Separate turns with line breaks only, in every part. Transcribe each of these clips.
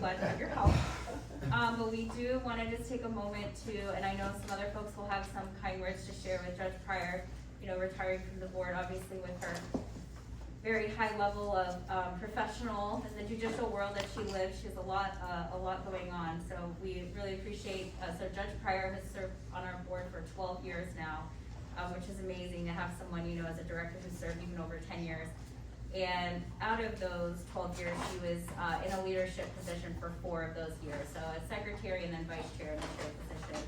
glad to have your help. But we do want to just take a moment to, and I know some other folks will have some kind words to share with Judge Pryor, you know, retiring from the board, obviously with her very high level of professional in the judicial world that she lives. She has a lot going on. So we really appreciate, so Judge Pryor has served on our board for 12 years now, which is amazing to have someone, you know, as a director who served even over 10 years. And out of those 12 years, she was in a leadership position for 4 of those years. So as secretary and then vice chair in the chair position.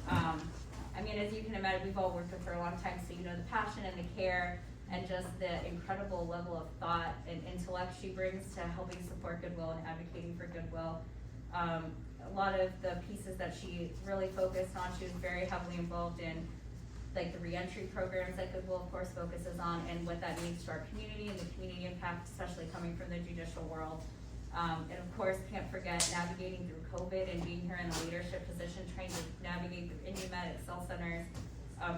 I mean, as you can imagine, we've all worked with her a long time, so you know the passion and the care and just the incredible level of thought and intellect she brings to helping support Goodwill and advocating for Goodwill. A lot of the pieces that she really focused on, she was very heavily involved in, like the reentry programs that Goodwill of course focuses on and what that means to our community and the community impact, especially coming from the judicial world. And of course, can't forget navigating through COVID and being here in a leadership position, trying to navigate through IndyMed Excel centers,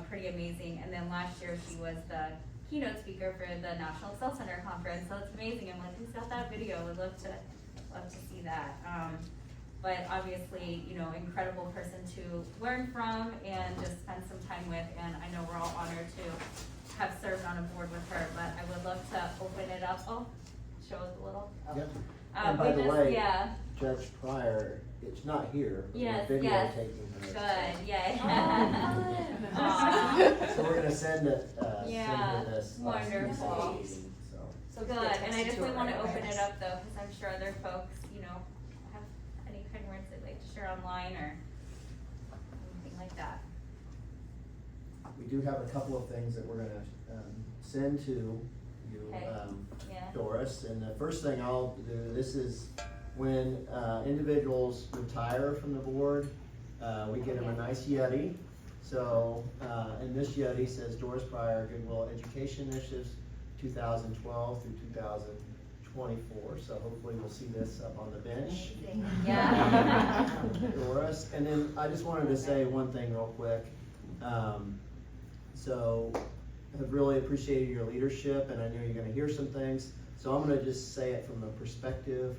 pretty amazing. And then last year she was the keynote speaker for the National Excel Center Conference, so it's amazing. I'm like, who's got that video? Would love to see that. But obviously, you know, incredible person to learn from and just spend some time with, and I know we're all honored to have served on a board with her, but I would love to open it up. Oh, show us a little. Oh.
Yep. And by the way,
yeah.
Judge Pryor, it's not here, but
Yes,
we're
yes.
videotaping her.
Good, yeah.
So we're gonna send it,
Yeah,
send her this.
wonderful.
Meeting, so.
Good, and I definitely want to open it up though, because I'm sure other folks, you know, have any kind words they'd like to share online or anything like that.
We do have a couple of things that we're gonna, send to you,
Okay. Yeah.
Doris, and the first thing I'll do, this is when, individuals retire from the board, we get them a nice Yeti. So, and this Yeti says Doris Pryor, Goodwill Education Initiatives, 2012 through 2024. So hopefully we'll see this up on the bench.
Yeah.
Doris, and then I just wanted to say one thing real quick. So I've really appreciated your leadership, and I know you're gonna hear some things. So I'm gonna just say it from the perspective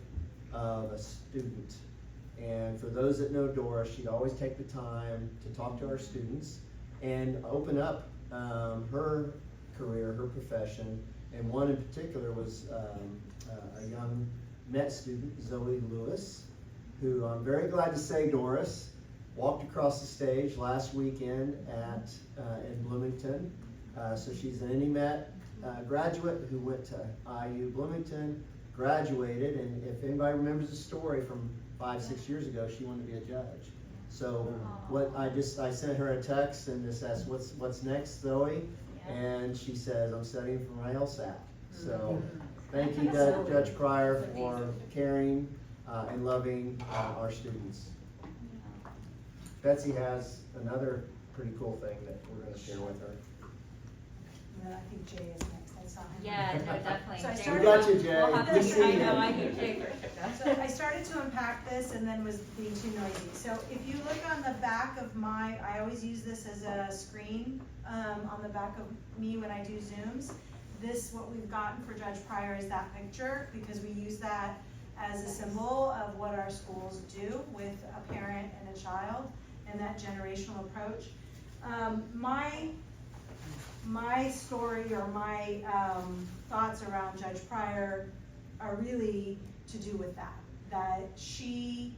of a student. And for those that know Doris, she'd always take the time to talk to our students and open up her career, her profession. And one in particular was a young Met student, Zoe Lewis, who I'm very glad to say, Doris, walked across the stage last weekend at in Bloomington. So she's an IndyMet graduate who went to IU Bloomington, graduated, and if anybody remembers the story from 5-6 years ago, she wanted to be a judge. So what I sent her a text and just asked, what's next, Zoe?
Yeah.
And she says, I'm studying for my LSAT. So thank you, Judge Pryor, for caring and loving our students. Betsy has another pretty cool thing that we're going to share with her.
And then I think Jay is next. I saw him.
Yeah, no, definitely.
So I
Jay,
started-
We got you, Jay.
We'll have
Good
to,
to see
I
you.
know, I hear Jay first.
So I started to unpack this and then was being too noisy. So if you look on the back of I always use this as a screen on the back of me when I do Zooms. What we've gotten for Judge Pryor is that picture, because we use that as a symbol of what our schools do with a parent and a child and that generational approach. My story or my thoughts around Judge Pryor are really to do with that she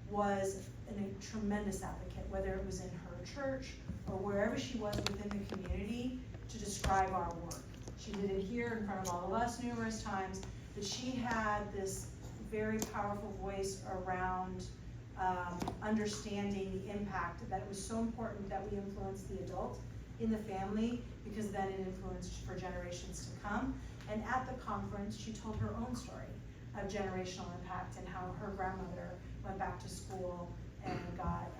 was a tremendous advocate, whether it was in her church or wherever she was within the community, to describe our work. She did it here in front of all of us numerous times, but she had this very powerful voice around understanding the impact, that it was so important that we influence the adult in the family, because then it influenced for generations to come. And at the conference, she told her own story of generational impact and how her grandmother went back to school and got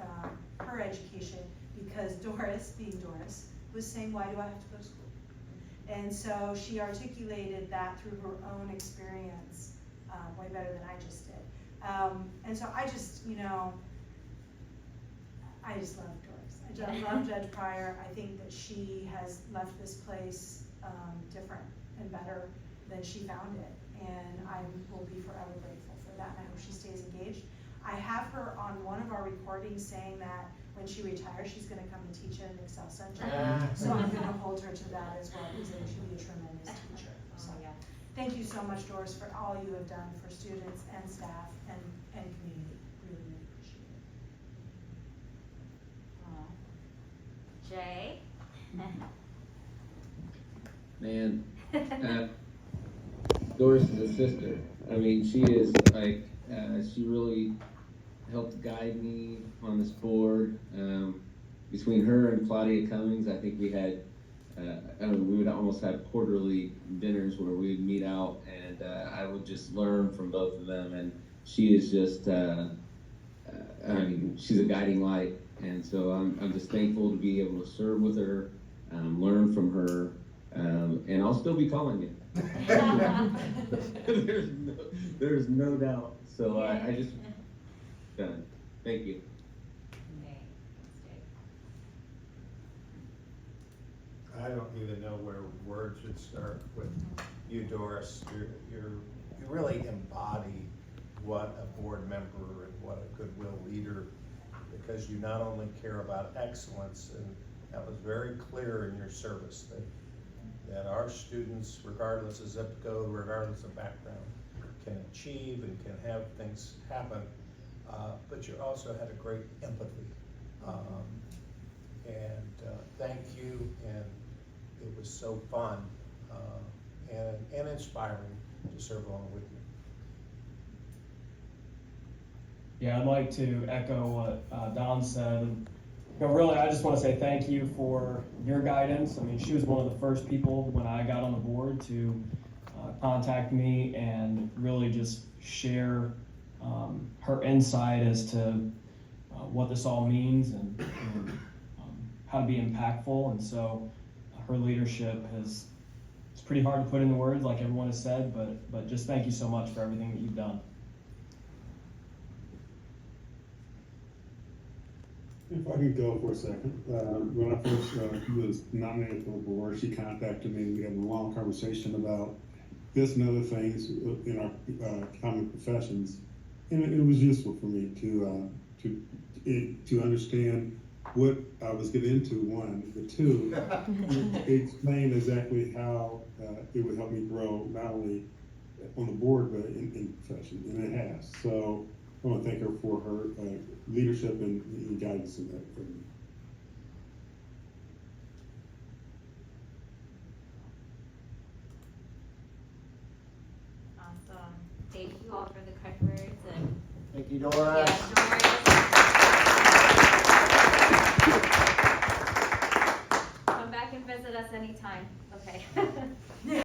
her education because Doris, being Doris, was saying, why do I have to go to school? And so she articulated that through her own experience way better than I just did. And so I just love Doris. I love Judge Pryor. I think that she has left this place different and better than she found it. And I will be forever grateful for that. And I hope she stays stays engaged. I have her on one of our recordings saying that when she retires, she's gonna come and teach at an Excel Center. So I'm gonna hold her to that as well, because I think she'll be a tremendous teacher. So,
Oh, yeah.
thank you so much, Doris, for all you have done for students and staff and community. Really, really appreciate it.
Aw. Jay?
Man, Doris is a sister. I mean, she is like, she really helped guide me on this board. Between her and Claudia Cummings, I think we had, we would almost have quarterly dinners where we'd meet out, and I would just learn from both of them. And she is just, I mean, she's a guiding light. And so I'm just thankful to be able to serve with her, learn from her, and I'll still be calling you. there's no doubt. So I just done. Thank you.
Okay, thanks, Jay.
I don't even know where words should start with you, Doris. You really embody what a board member and what a goodwill leader, because you not only care about excellence, and that was very clear in your service, that our students, regardless of zip code, regardless of background, can achieve and can have things happen, but you also had a great empathy. Thank you, and it was so fun and inspiring to serve along with you.
Yeah, I'd like to echo what Don said. And, you know, really, I just want to say thank you for your guidance. I mean, she was one of the first people when I got on the board to contact me and really just share her insight as to what this all means and how to be impactful. And so her leadership it's pretty hard to put into words, like everyone has said, but just thank you so much for everything that you've done.
If I could go for a second, when I first was nominated for the board, she contacted me. We had a long conversation about this and other things in our common professions, and it was useful for me to understand what I was getting into. One, but two, explain exactly how it would help me grow not only on the board but in profession, and it has. So I want to thank her for her leadership and guidance in that.
Awesome. Thank you all for the kind words and
Thank you, Doris.
yeah, Doris. Come back and visit us anytime. Okay.